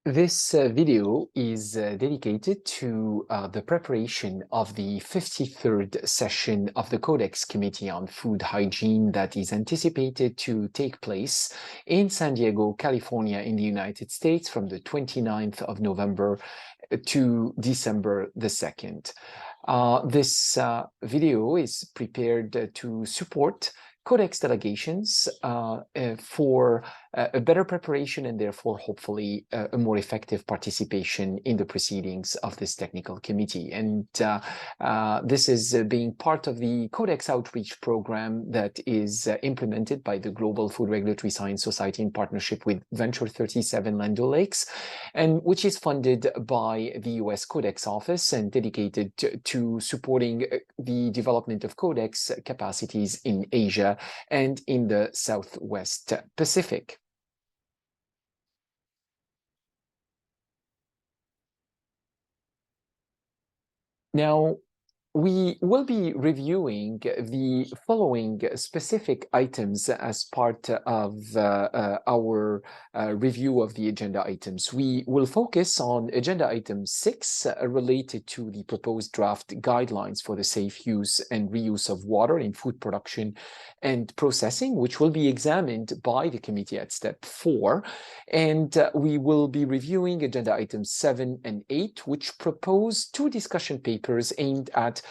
This video is dedicated to the preparation of the 53rd session of the Codex Committee on Food Hygiene that is anticipated to take place in San Diego, California, in the United States from the 29th of November to December the 2nd. This video is prepared to support Codex delegations for a better preparation and therefore hopefully a more effective participation in the proceedings of this technical committee. And this is being part of the Codex Outreach program that is implemented by the Global Food Regulatory Science Society in partnership with Venture 37 Land O'Lakes, and which is funded by the US Codex Office and dedicated to supporting the development of Codex capacities in Asia and in the Southwest Pacific. Now, we will be reviewing the following specific items as part of our review of the agenda items. We will focus on agenda item 6 related to the proposed draft guidelines for the safe use and reuse of water in food production and processing, which will be examined by the committee at step 4. And we will be reviewing agenda items 7 and 8, which propose 2 discussion papers aimed at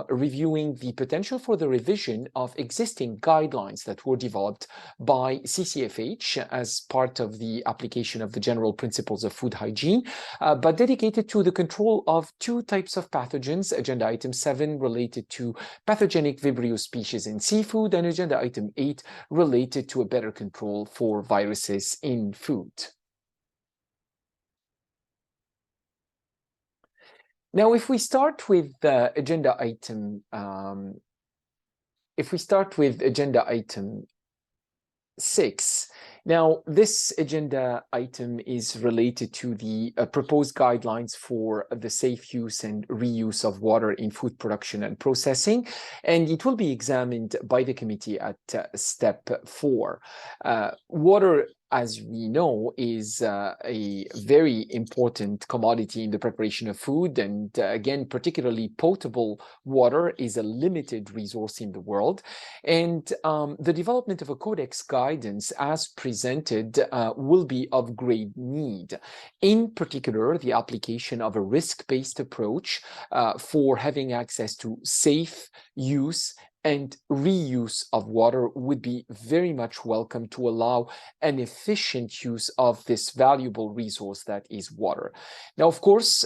reviewing the potential for the revision of existing guidelines that were developed by CCFH as part of the application of the general principles of food hygiene, but dedicated to the control of 2 types of pathogens. Agenda item 7 related to pathogenic Vibrio species in seafood, and agenda item 8 related to a better control for viruses in food. Now, if we start with agenda item 6, now this agenda item is related to the proposed guidelines for the safe use and reuse of water in food production and processing, and it will be examined by the committee at step 4. Water, as we know, is a very important commodity in the preparation of food, and again, particularly potable water is a limited resource in the world. And the development of a codex guidance as presented will be of great need. In particular, the application of a risk-based approach for having access to safe use and reuse of water would be very much welcome to allow an efficient use of this valuable resource that is water. Now, of course,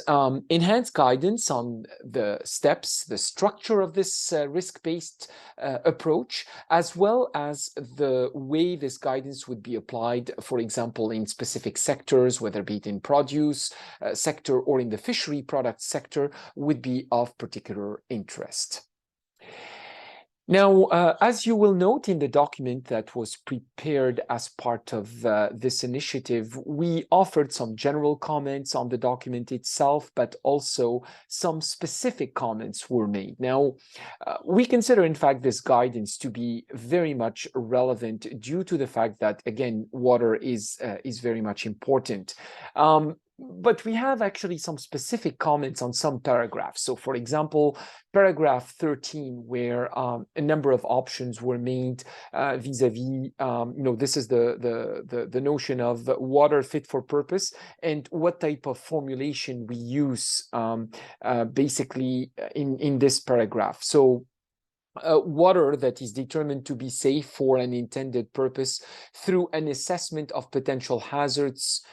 enhanced guidance on the steps, the structure of this risk-based approach, as well as the way this guidance would be applied, for example, in specific sectors, whether be it in produce sector or in the fishery product sector, would be of particular interest. Now, as you will note in the document that was prepared as part of this initiative, we offered some general comments on the document itself, but also some specific comments were made. Now, we consider, in fact, this guidance to be very much relevant due to the fact that, again, water is very much important. But we have actually some specific comments on some paragraphs. So, for example, paragraph 13, where a number of options were made vis-a-vis, this is the notion of water fit for purpose and what type of formulation we use basically in this paragraph. So, water that is determined to be safe for an intended purpose through an assessment of potential hazards,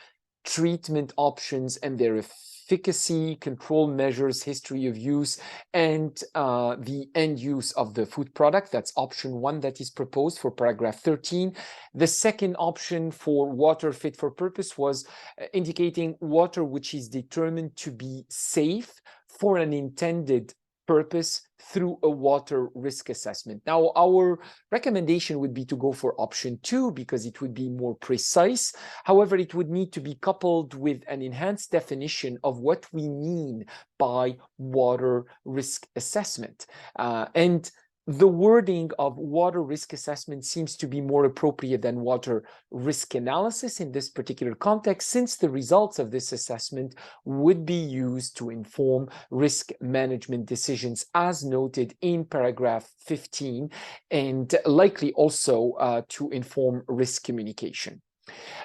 treatment options and their efficacy, control measures, history of use, and the end use of the food product. That's option 1 that is proposed for paragraph 13. The second option for water fit for purpose was indicating water which is determined to be safe for an intended purpose through a water risk assessment. Now, our recommendation would be to go for option 2 because it would be more precise. However, it would need to be coupled with an enhanced definition of what we mean by water risk assessment. And the wording of water risk assessment seems to be more appropriate than water risk analysis in this particular context, since the results of this assessment would be used to inform risk management decisions as noted in paragraph 15, and likely also to inform risk communication.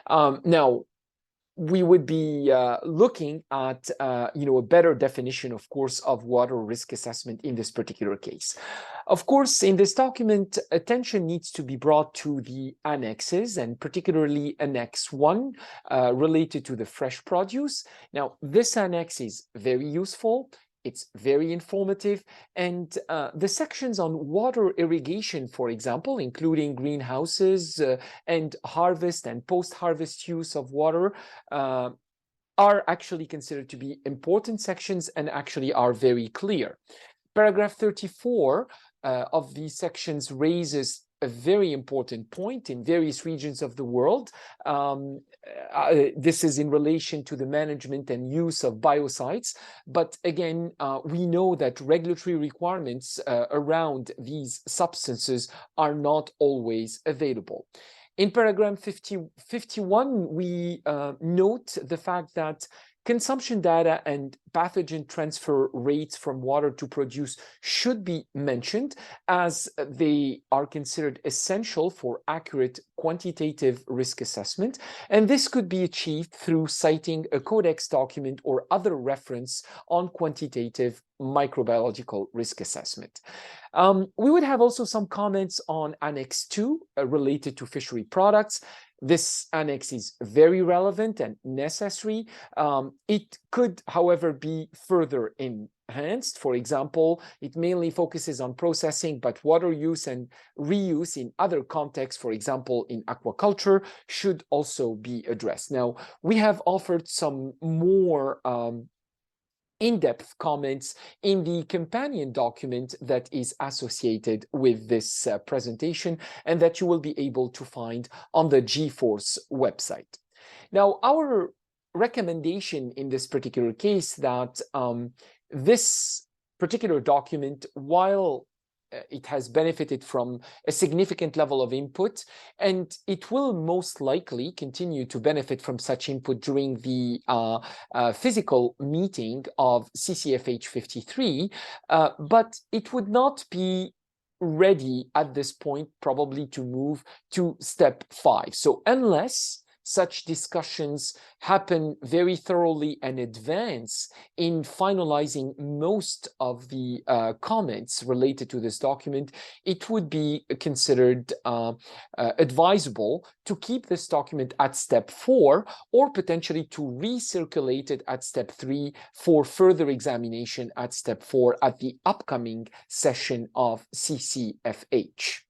Now, we would be looking at a better definition, of course, of water risk assessment in this particular case. Of course, in this document, attention needs to be brought to the annexes, and particularly Annex 1 related to the fresh produce. Now, this annex is very useful. It's very informative, and the sections on water irrigation, for example, including greenhouses and harvest and post-harvest use of water, are actually considered to be important sections and actually are very clear. Paragraph 34 of these sections raises a very important point in various regions of the world. This is in relation to the management and use of biocytes. But again, we know that regulatory requirements around these substances are not always available. In paragraph 51, we note the fact that consumption data and pathogen transfer rates from water to produce should be mentioned, as they are considered essential for accurate quantitative risk assessment. And this could be achieved through citing a Codex document or other reference on quantitative microbiological risk assessment. We would have also some comments on Annex 2 related to fishery products. This annex is very relevant and necessary. It could, however, be further enhanced. For example, it mainly focuses on processing, but water use and reuse in other contexts, for example, in aquaculture, should also be addressed. Now, we have offered some more in-depth comments in the companion document that is associated with this presentation, and that you will be able to find on the GForce website. Now, our recommendation in this particular case that this particular document, while it has benefited from a significant level of input, and it will most likely continue to benefit from such input during the physical meeting of CCFH53, but it would not be ready at this point probably to move to step 5. So unless such discussions happen very thoroughly and advance in finalizing most of the comments related to this document, it would be considered advisable to keep this document at step 4, or potentially to recirculate it at step 3 for further examination at step 4 at the upcoming session of CCFH.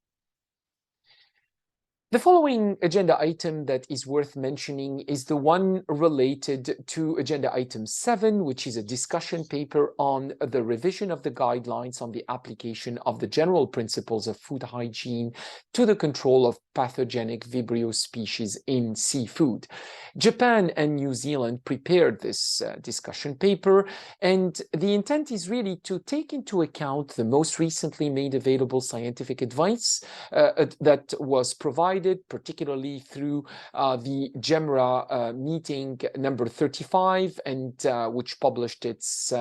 The following agenda item that is worth mentioning is the one related to agenda item 7, which is a discussion paper on the revision of the guidelines on the application of the general principles of food hygiene to the control of pathogenic Vibrio species in seafood. Japan and New Zealand prepared this discussion paper, and the intent is really to take into account the most recently made available scientific advice that was provided, particularly through the GEMRA meeting number 35, and which published its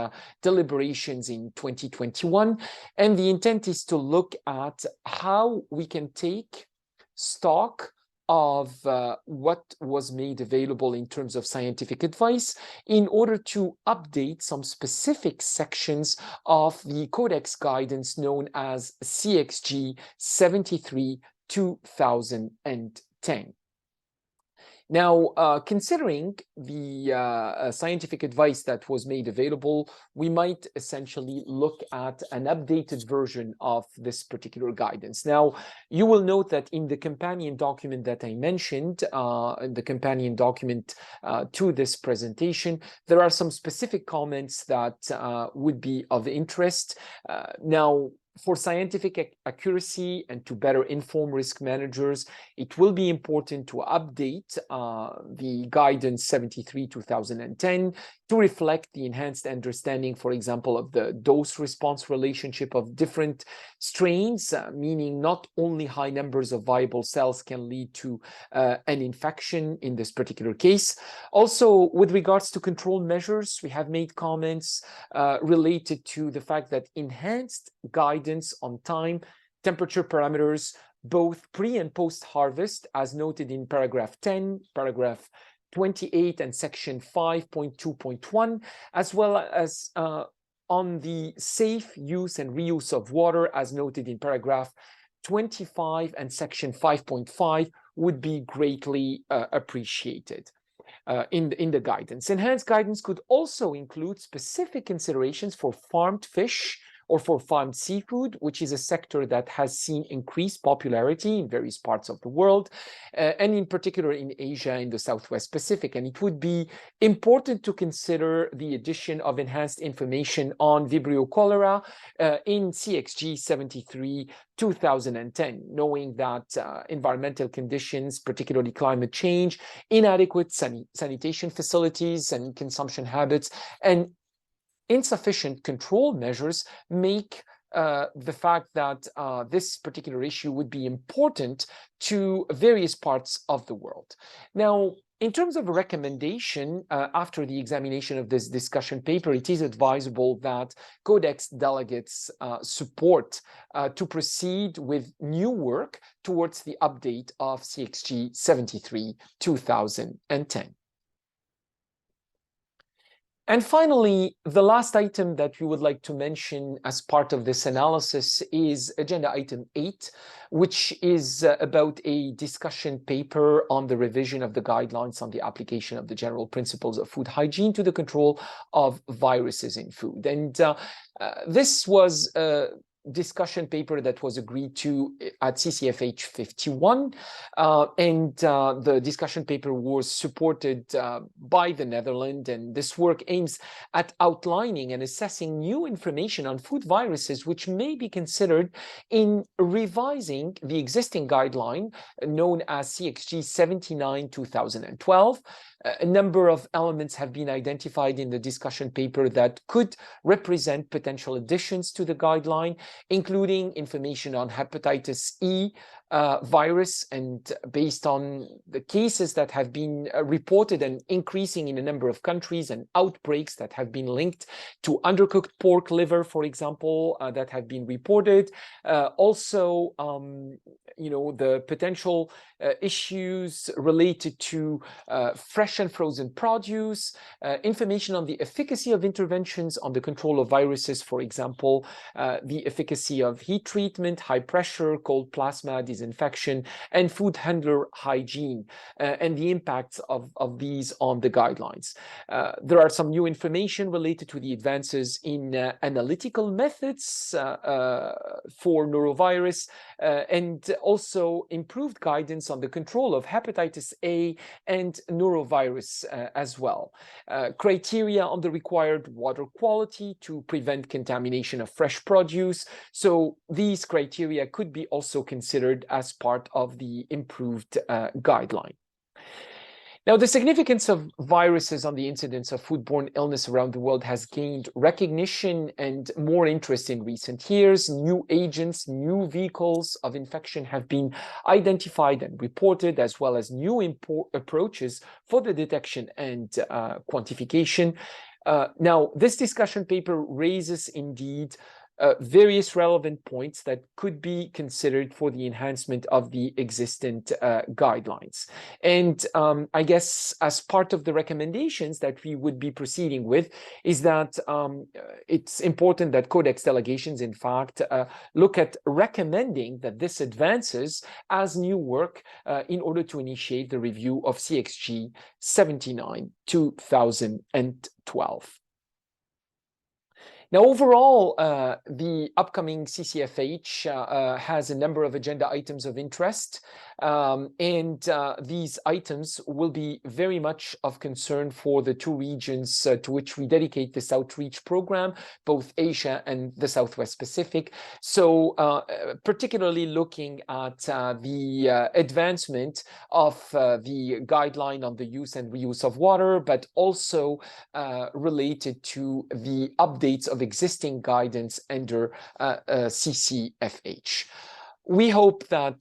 deliberations in 2021. And the intent is to look at how we can take stock of what was made available in terms of scientific advice in order to update some specific sections of the Codex guidance known as CXG 73 2010. Now, considering the scientific advice that was made available, we might essentially look at an updated version of this particular guidance. Now, you will note that in the companion document that I mentioned, in the companion document to this presentation, there are some specific comments that would be of interest. Now, For scientific accuracy and to better inform risk managers, it will be important to update the Guidance 73/2010 to reflect the enhanced understanding, for example, of the dose-response relationship of different strains, meaning not only high numbers of viable cells can lead to an infection in this particular case. Also, with regards to control measures, we have made comments related to the fact that enhanced guidance on time, temperature parameters, both pre and post harvest, as noted in paragraph 10, paragraph 28, and section 5.2.1, as well as on the safe use and reuse of water, as noted in paragraph 25 and section 5.5, would be greatly appreciated. In the guidance. Enhanced guidance could also include specific considerations for farmed fish or for farmed seafood, which is a sector that has seen increased popularity in various parts of the world, and in particular in Asia and the Southwest Pacific. And it would be important to consider the addition of enhanced information on Vibrio cholera in CXG 73/2010, knowing that environmental conditions, particularly climate change, inadequate sanitation facilities and consumption habits, and insufficient control measures make the fact that this particular issue would be important to various parts of the world. Now, in terms of a recommendation, after the examination of this discussion paper, it is advisable that Codex delegates support to proceed with new work towards the update of CXG 73/2010. And finally, the last item that we would like to mention as part of this analysis is Agenda Item 8, which is about a discussion paper on the revision of the guidelines on the application of the general principles of food hygiene to the control of viruses in food. And this was discussion paper that was agreed to at CCFH 51, and the discussion paper was supported by the Netherlands, and this work aims at outlining and assessing new information on food viruses which may be considered in revising the existing guideline known as CXG 79/2012. A number of elements have been identified in the discussion paper that could represent potential additions to the guideline, including information on hepatitis E virus, and based on the cases that have been reported and increasing in a number of countries, and outbreaks that have been linked to undercooked pork liver, for example, that have been reported. Also, the potential issues related to fresh and frozen produce, information on the efficacy of interventions on the control of viruses, for example, the efficacy of heat treatment, high pressure, cold plasma, disinfection, and food handler hygiene, and the impacts of these on the guidelines. There are some new information related to the advances in analytical methods for norovirus, and also improved guidance on the control of hepatitis A and norovirus as well. Criteria on the required water quality to prevent contamination of fresh produce. So these criteria could be also considered as part of the improved guideline. Now, the significance of viruses on the incidence of foodborne illness around the world has gained recognition and more interest in recent years. New agents, new vehicles of infection have been identified and reported, as well as new approaches for the detection and quantification. Now, this discussion paper raises indeed various relevant points that could be considered for the enhancement of the existing guidelines. And I guess as part of the recommendations that we would be proceeding with is that it's important that Codex delegations, in fact, look at recommending that this advances as new work in order to initiate the review of CXG 79/2012. Now, overall, the upcoming CCFH has a number of agenda items of interest, and these items will be very much of concern for the two regions to which we dedicate this outreach program, both Asia and the Southwest Pacific. So particularly looking at the advancement of the guideline on the use and reuse of water, but also related to the updates of existing guidance under CCFH. We hope that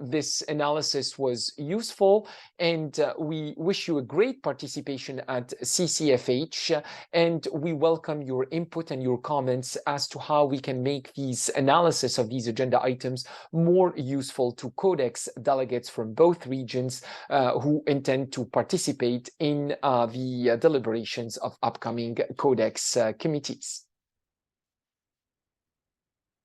this analysis was useful, and we wish you a great participation at CCFH, and we welcome your input and your comments as to how we can make these analysis of these agenda items more useful to Codex delegates from both regions who intend to participate in the deliberations of upcoming Codex committees.